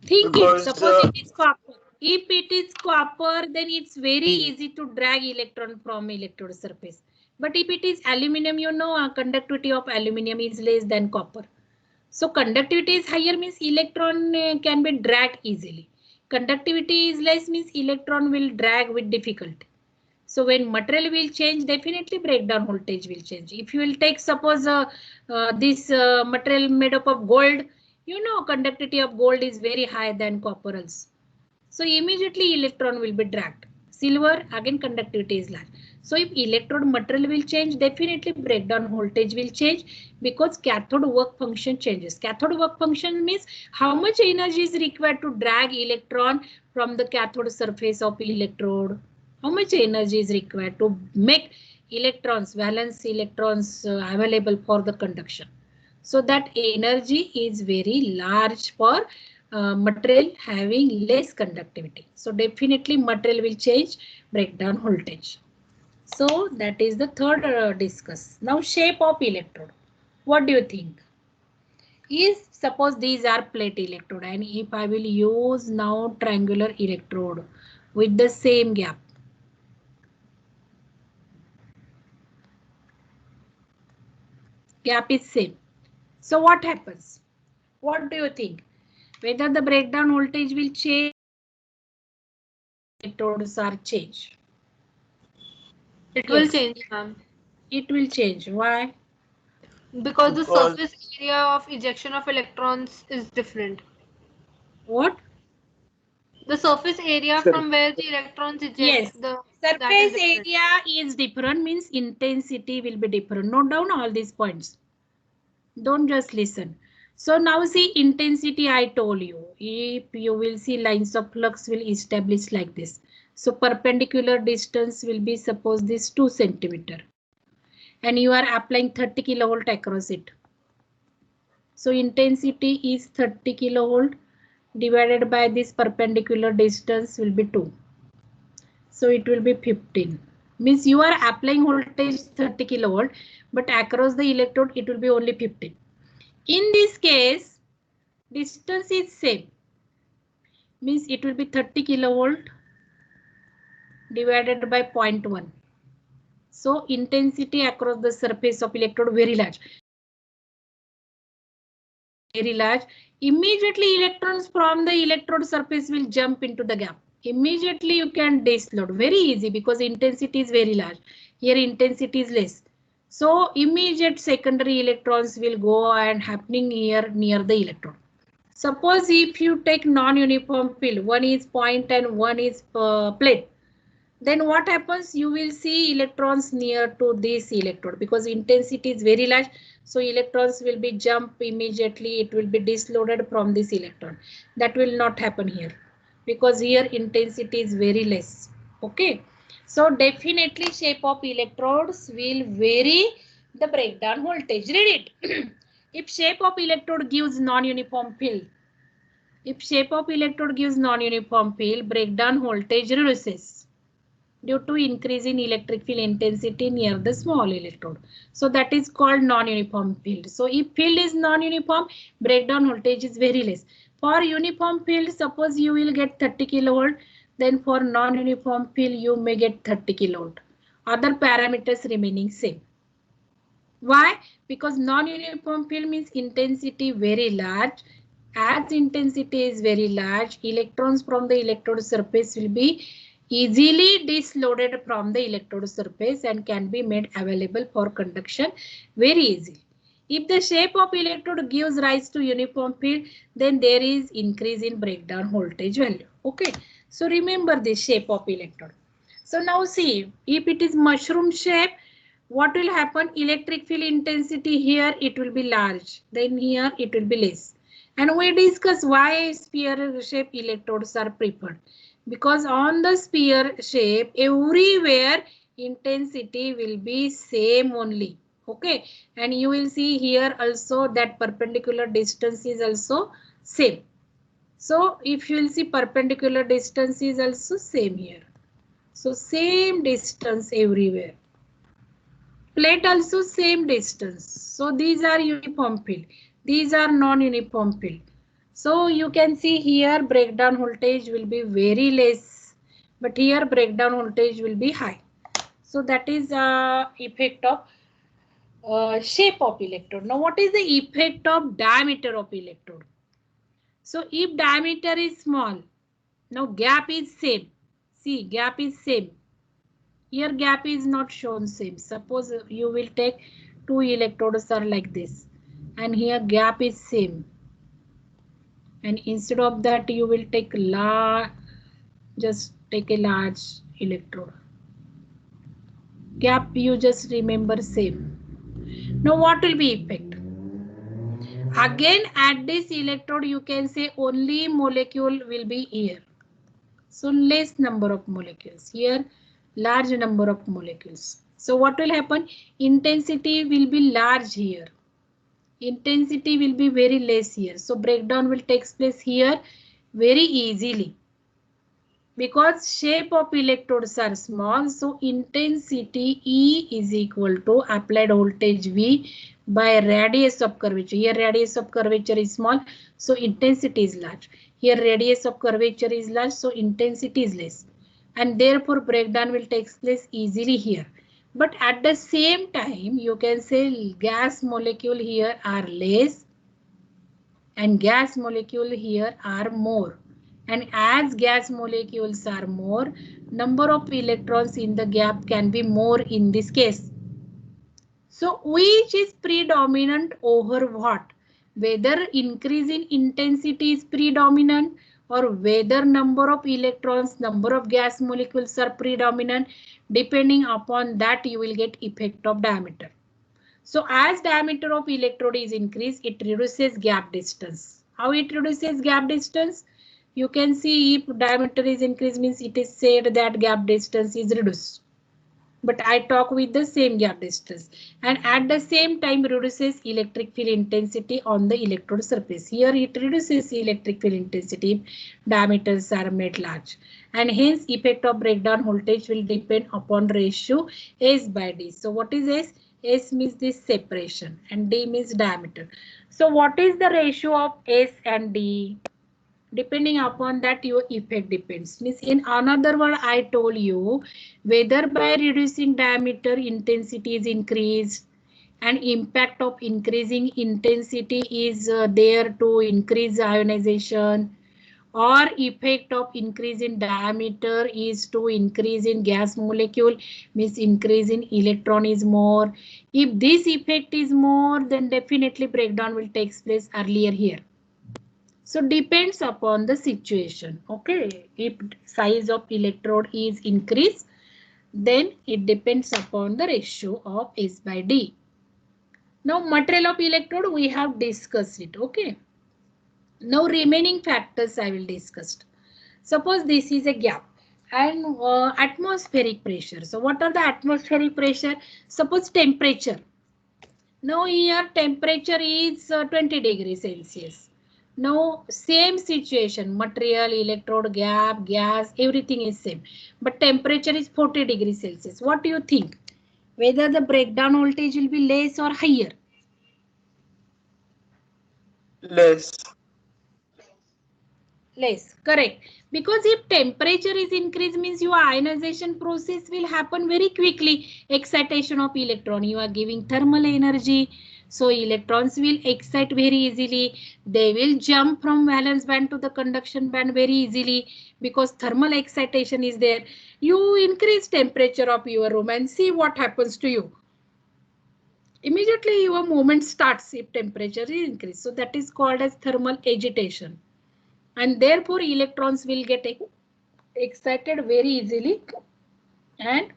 Think it. Because Suppose it is copper. If it is copper, then it's very easy to drag electron from electrode surface. But if it is aluminum, you know, conductivity of aluminum is less than copper. So conductivity is higher means electron can be dragged easily. Conductivity is less means electron will drag with difficulty. So when material will change, definitely breakdown voltage will change. If you will take suppose this material made up of gold, you know conductivity of gold is very high than copper also. So immediately electron will be dragged. Silver again conductivity is large. So if electrode material will change, definitely breakdown voltage will change because cathode work function changes. Cathode work function means how much energy is required to drag electron from the cathode surface of electrode. How much energy is required to make electrons, valence electrons available for the conduction. So that energy is very large for material having less conductivity. So definitely material will change breakdown voltage. So that is the third discuss. Now shape of electrode. What do you think? Is suppose these are plate electrode and if I will use now triangular electrode with the same gap. Gap is same. So what happens? What do you think? Whether the breakdown voltage will change, electrodes are changed. It will Yes, change, ma'am. it will change. Why? Because the because surface area of ejection of electrons is different. What? The surface area sir, from where the electrons eject, Yes. the that is Surface different. area is different means intensity will be different. Note down all these points. Don't just listen. So now see intensity I told you. If you will see lines of flux will establish like this. So perpendicular distance will be suppose this 2 centimeter. And you are applying 30 kilovolt across it. So intensity is 30 kilovolt divided by this perpendicular distance will be 2. So it will be 15. Means you are applying voltage 30 kilovolt, but across the electrode it will be only 15. In this case, distance is same. Means it will be 30 kilovolt divided by 0.1. So intensity across the surface of electrode very large. Very large. Immediately electrons from the electrode surface will jump into the gap. Immediately you can disload. Very easy because intensity is very large. Here intensity is less. So immediate secondary electrons will go and happening here near the electrode. Suppose if you take non-uniform field, one is point and one is plate. Then what happens? You will see electrons near to this electrode because intensity is very large. So electrons will be jump immediately. It will be disloaded from this electron. That will not happen here because here intensity is very less. Okay. So definitely shape of electrodes will vary the breakdown voltage. Read it. If shape of electrode gives non-uniform field, if shape of electrode gives non-uniform field, breakdown voltage reduces due to increase in electric field intensity near the small electrode. So that is called non-uniform field. So if field is non-uniform, breakdown voltage is very less. For uniform field, suppose you will get 30 kilovolt, then for non-uniform field you may get 30 kilovolt. Other parameters remaining same. Why? Because non-uniform field means intensity very large. As intensity is very large, electrons from the electrode surface will be easily disloaded from the electrode surface and can be made available for conduction very easily. If the shape of electrode gives rise to uniform field, then there is increase in breakdown voltage value. Okay, so remember this shape of electrode. So now see, if it is mushroom shape, what will happen? Electric field intensity here it will be large, then here it will be less. And we discuss why sphere shape electrodes are preferred. Because on the sphere shape, everywhere intensity will be same only. Okay, and you will see here also that perpendicular distance is also same. So if you will see perpendicular distance is also same here. So same distance everywhere. Plate also same distance. So these are uniform field. These are non-uniform field. So you can see here breakdown voltage will be very less, but here breakdown voltage will be high. So that is effect of shape of electrode. Now what is the effect of diameter of electrode? So if diameter is small, now gap is same. See, gap is same. Here gap is not shown same. Suppose you will take two electrodes are like this, and here gap is same. And instead of that, you will take just take a large electrode. Gap you just remember same. Now what will be effect? Again at this electrode you can say only molecule will be here. So less number of molecules. Here large number of molecules. So what will happen? Intensity will be large here. Intensity will be very less here. So breakdown will take place here very easily. Because shape of electrodes are small, so intensity E is equal to applied voltage V by radius of curvature. Here radius of curvature is small, so intensity is large. Here radius of curvature is large, so intensity is less. And therefore breakdown will take place easily here. But at the same time, you can say gas molecule here are less and gas molecule here are more. And as gas molecules are more, number of electrons in the gap can be more in this case. So which is predominant over what? Whether increase in intensity is predominant or whether number of electrons, number of gas molecules are predominant, depending upon that you will get effect of diameter. So as diameter of electrode is increased, it reduces gap distance. How it reduces gap distance? You can see if diameter is increased means it is said that gap distance is reduced. But I talk with the same gap distance and at the same time reduces electric field intensity on the electrode surface. Here it reduces electric field intensity if diameters are made large, and hence effect of breakdown voltage will depend upon ratio S by D. So what is S? S means this separation and D means diameter. So what is the ratio of S and D? Depending upon that your effect depends. Means in another word I told you whether by reducing diameter intensity is increased and impact of increasing intensity is there to increase ionization, or effect of increase in diameter is to increase in gas molecule means increase in electron is more. If this effect is more then definitely breakdown will take place earlier here. So depends upon the situation. Okay, if size of electrode is increased, then it depends upon the ratio of S by D. Now material of electrode we have discussed it. Okay. Now remaining factors I will discuss. Suppose this is a gap and atmospheric pressure. So what are the atmospheric pressure? Suppose temperature. Now here temperature is 20 degrees Celsius. Now same situation, material, electrode, gap, gas, everything is same. But temperature is 40 degrees Celsius. What do you think? Whether the breakdown voltage will be less or higher? Less. Less, correct. Because if temperature is increased means your ionization process will happen very quickly. Excitation of electron, you are giving thermal energy. So electrons will excite very easily. They will jump from valence band to the conduction band very easily because thermal excitation is there. You increase temperature of your room and see what happens to you. Immediately your movement starts if temperature is increased. So that is called as thermal agitation. And therefore electrons will get excited very easily and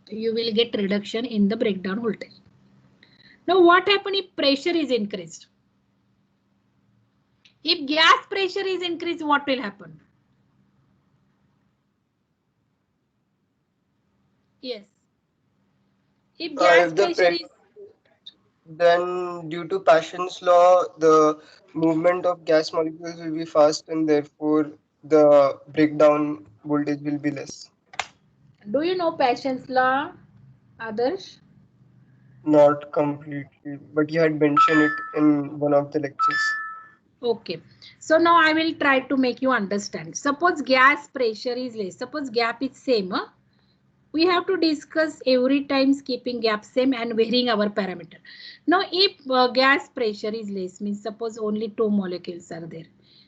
you will get reduction in the breakdown voltage. Now what happens if pressure is increased? If gas pressure is increased, what will happen? Yes. If gas If the pressure is Then, due to Paschen's law, the movement of gas molecules will be fast, and therefore the breakdown voltage will be less. Do you know Passion's law, Adarsh? Not completely, but you had mentioned it in one of the lectures. Okay, so now I will try to make you understand. Suppose gas pressure is less. Suppose gap is same. Huh? We have to discuss every time keeping gap same and varying our parameter. Now, if gas pressure is less, means suppose only 2 molecules are there.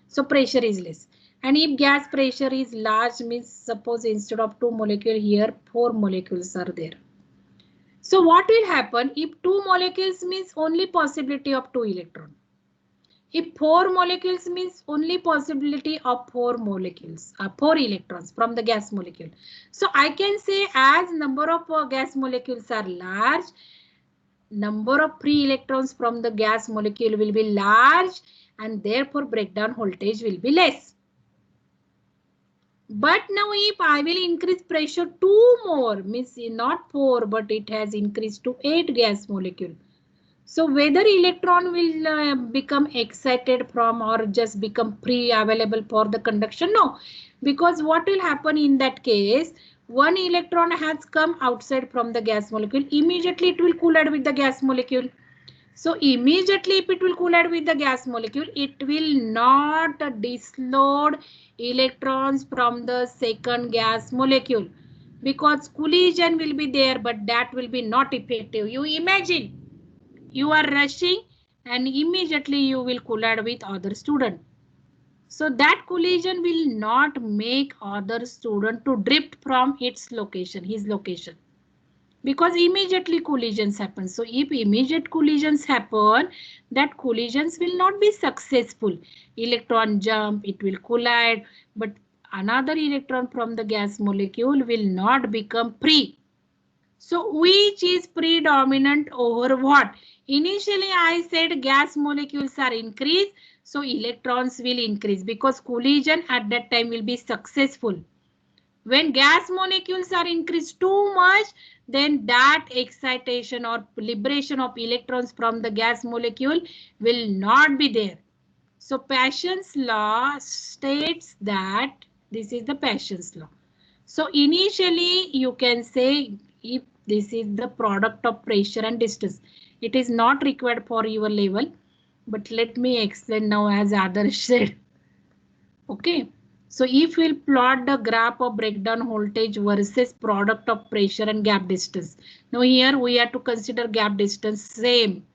So pressure is less. And if gas pressure is large, means suppose instead of 2 molecules here, 4 molecules are there. So what will happen if 2 molecules means only possibility of 2 electrons? If 4 molecules means only possibility of 4 molecules, 4 electrons from the gas molecule. So I can say as number of gas molecules are large, number of free electrons from the gas molecule will be large and therefore breakdown voltage will be less. But now if I will increase pressure 2 more, means not 4 but it has increased to 8 gas molecule. So whether electron will become excited from or just become free available for the conduction? No, because what will happen in that case, one electron has come outside from the gas molecule, immediately it will collide with the gas molecule. So immediately if it will collide with the gas molecule, it will not disload electrons from the second gas molecule because collision will be there, but that will be not effective. You imagine you are rushing and immediately you will collide with other student. So that collision will not make other student to drift from its location, his location. Because immediately collisions happen. So if immediate collisions happen, that collisions will not be successful. Electron jump, it will collide, but another electron from the gas molecule will not become free. So which is predominant over what? Initially I said gas molecules are increased, so electrons will increase because collision at that time will be successful. When gas molecules are increased too much, then that excitation or liberation of electrons from the gas molecule will not be there. So Paschen's law states that this is the Paschen's law. So initially you can say if this is the product of pressure and distance, it is not required for your level, but let me explain now as Adarsh said. Okay. So if we'll plot the graph of breakdown voltage versus product of pressure and gap distance. Now here we have to consider gap distance same.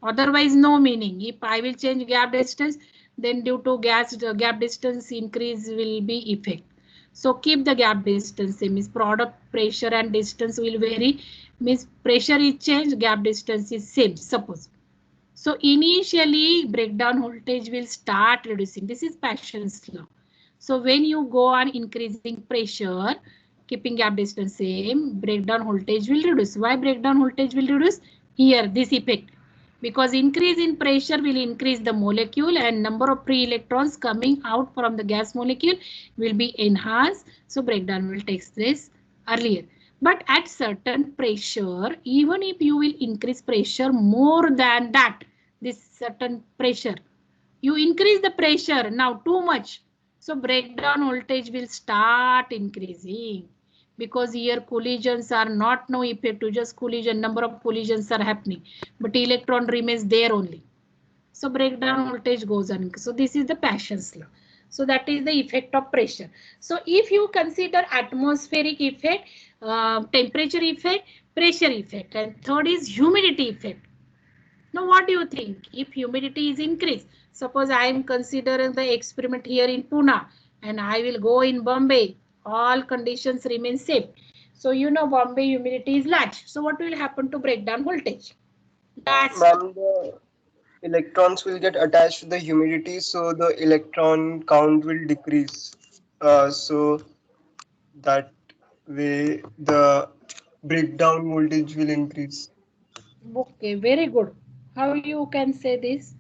Otherwise no meaning. If I will change gap distance, then due to gap distance increase will be effect. So keep the gap distance same. Means product pressure and distance will vary. Means pressure is changed, gap distance is same. Suppose. So initially breakdown voltage will start reducing. This is Paschen's law. So when you go on increasing pressure, keeping gap distance same, breakdown voltage will reduce. Why breakdown voltage will reduce? Here this effect. Because increase in pressure will increase the molecule and number of free electrons coming out from the gas molecule will be enhanced. So breakdown will take place earlier. But at certain pressure, even if you will increase pressure more than that, this certain pressure, you increase the pressure now too much. So breakdown voltage will start increasing because here collisions are not no effective, just collision, number of collisions are happening, but electron remains there only. So breakdown voltage goes on. So this is the Paschen's law. So that is the effect of pressure. So if you consider atmospheric effect, temperature effect, pressure effect, and third is humidity effect. Now what do you think? If humidity is increased, suppose I am considering the experiment here in Pune and I will go in Bombay, all conditions remain safe. So you know Bombay humidity is large. So what will happen to breakdown voltage? That's Ma'am, the electrons will get attached to the humidity, so the electron count will decrease. So that way the breakdown voltage will increase. okay, very good. How you can say this?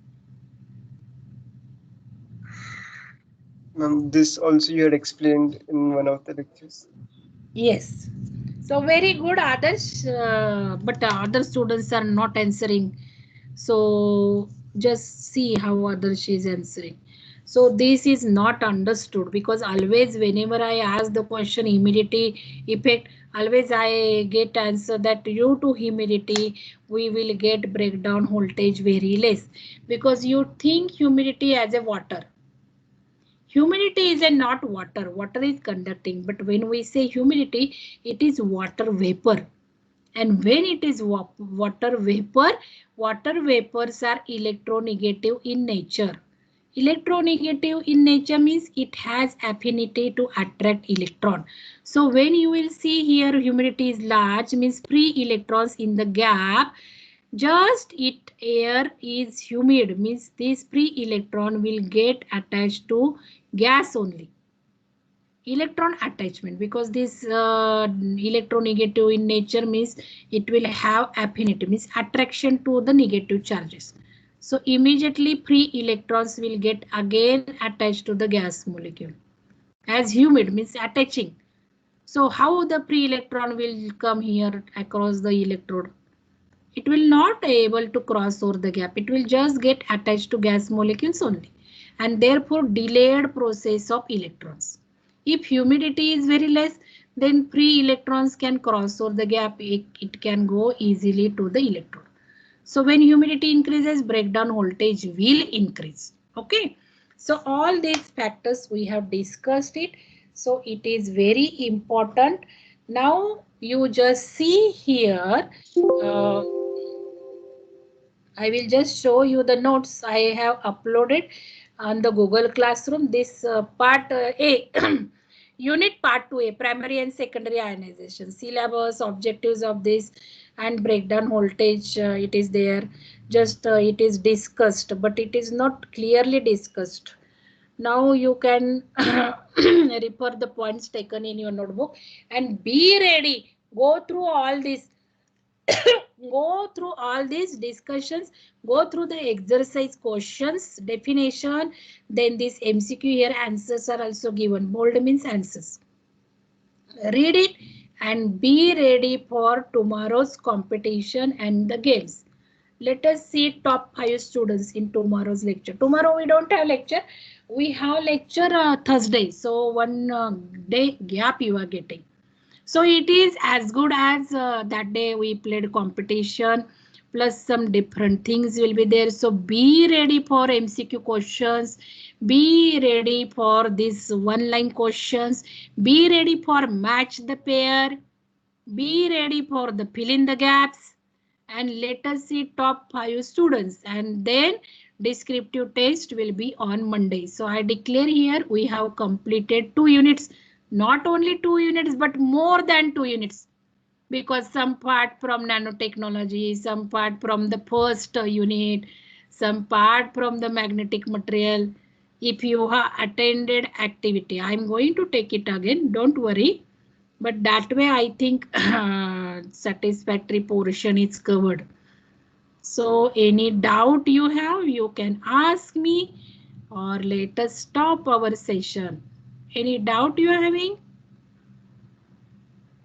This also you had explained in one of the lectures. Yes. So very good others, but other students are not answering. So just see how Adarsh is answering. So this is not understood because always whenever I ask the question humidity effect, always I get answer that due to humidity we will get breakdown voltage very less, because you think humidity as a water. Humidity is a not water. Water is conducting, but when we say humidity, it is water vapor. And when it is water vapors are electronegative in nature. Electronegative in nature means it has affinity to attract electron. So when you will see here humidity is large, means free electrons in the gap. Just it air is humid, means this free electron will get attached to gas only. Electron attachment, because this electronegative in nature means it will have affinity, means attraction to the negative charges. So immediately free electrons will get again attached to the gas molecule. As humid means attaching. So how the free electron will come here across the electrode? It will not able to cross over the gap. It will just get attached to gas molecules only, and therefore delayed process of electrons. If humidity is very less, then free electrons can cross over the gap. It can go easily to the electrode. So when humidity increases, breakdown voltage will increase. Okay. So all these factors we have discussed it. So it is very important. Now you just see here. I will just show you the notes I have uploaded on the Google Classroom. This part A, unit part 2A, primary and secondary ionization, syllabus, objectives of this, and breakdown voltage. It is there. Just it is discussed, but it is not clearly discussed. Now you can refer the points taken in your notebook and be ready. Go through all this. Go through all these discussions, go through the exercise questions, definition, then this MCQ here answers are also given. Bold means answers. Read it and be ready for tomorrow's competition and the games. Let us see top 5 students in tomorrow's lecture. Tomorrow we don't have lecture. We have lecture Thursday. So one day gap you are getting. So it is as good as that day we played competition, plus some different things will be there. So be ready for MCQ questions. Be ready for this one line questions. Be ready for match the pair. Be ready for the fill in the gaps. And let us see top 5 students. And then descriptive test will be on Monday. So I declare here we have completed 2 units. Not only 2 units, but more than 2 units. Because some part from nanotechnology, some part from the first unit, some part from the magnetic material. If you have attended activity, I'm going to take it again. Don't worry. But that way I think satisfactory portion is covered. So any doubt you have, you can ask me, or let us stop our session. Any doubt you are having?